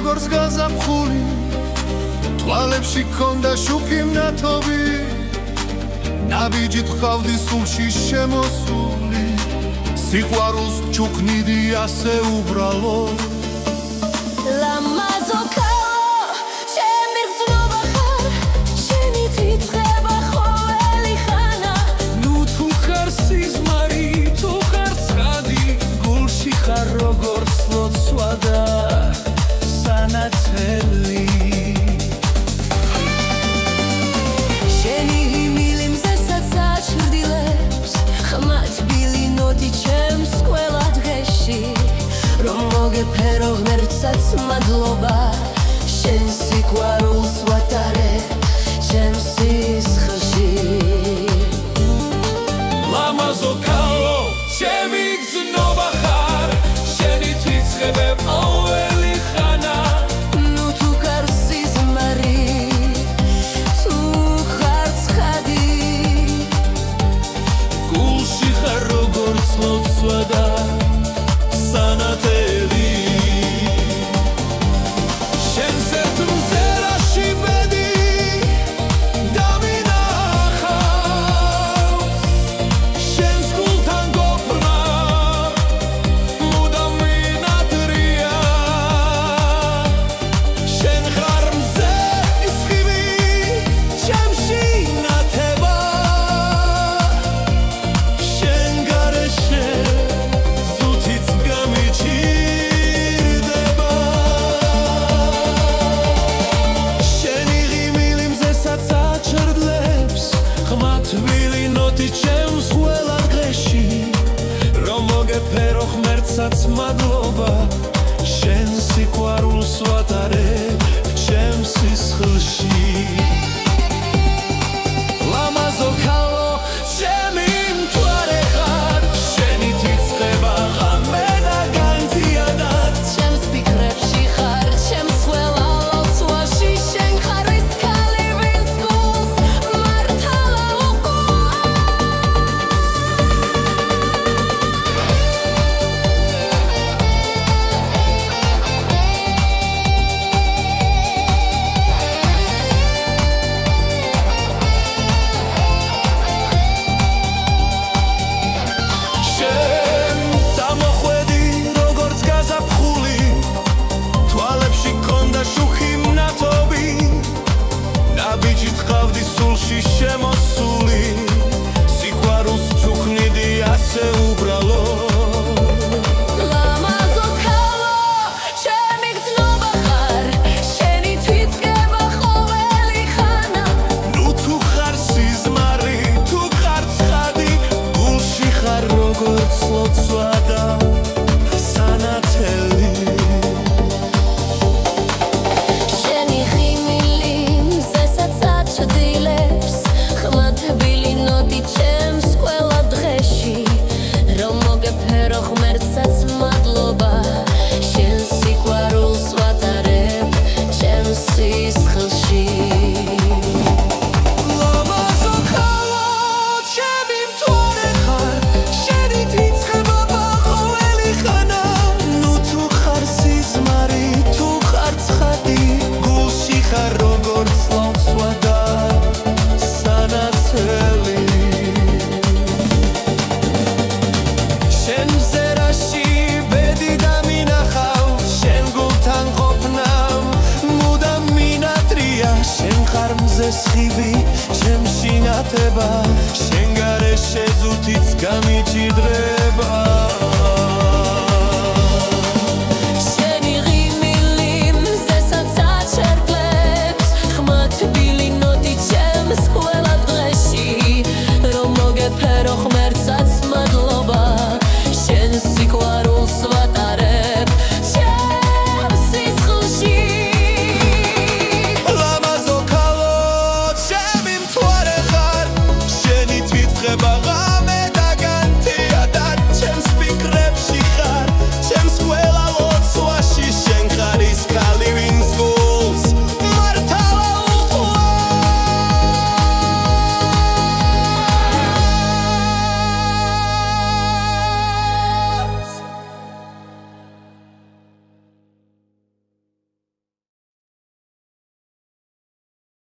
როგორც გაზაფხული თვალებში ქონდა შუქი მნათობი ნაბიჯით ხავდი სულში შემოსული სიყვარულს ჩუქნიდი ასე უბრალო როგორც ლოცვა და სანათელი შენი ჰიმილი მზესაც აჩრდილებს ხმა თბილი ნოტი ჩემს ყველა დღეში რომ მოგეფერო ღმერთსაც მადლობა შენ სიყვარულს ვატარე ჩემს სისხლში ლამაზო კალო ჩემი გზნობა ხარ ყოველი ხანა ნუ თუ ხარ სიზმარი თუ ხარ ცხადი გულში ხარ როგორც ლოცვა და სანათელი შენზე თუ მზერაში ბედი დამინახავს შენს გულთან გოფრნა ფერო ღმერთსაც მადლობა შენ სიყვარულს ვატარე ჩემს სისხლში ლამაზო ქალო ჩემი მთვარე ხარ შენი თიცხება ღამე და განთიადად ჩემს ფიქრებში ხარ ჩემს ყველა ლოცვაში შენ ხარ ის ქალი ვინც გულს მართალა შემოსული სიყვარულს ჩუქნიდი ასე უბრალო ლამაზო ქალო ჩემი გზნობა ხარ შენი თვიწყება ყოველი ხანა ნუ თუ ხარ სიზმარი თუ ხარ ცხადი გულში ხარ როგორც ლოცვა და სანათელი ღმერთსაც მადლობა შენ სიყვარულს ვატარებ ჩემს სისხლში ლამაზო ქალო ჩემი მთვარე ხარ შენი თიცხება ყოველი ხანა ნუ თუ ხარ სიზმარი თუ ხარ ცხადი გულში ხარ როგორც ლოცვა და სანათელი სხივი შემში ნათება შენ გარეშე ზუთიც გამიჭიდრება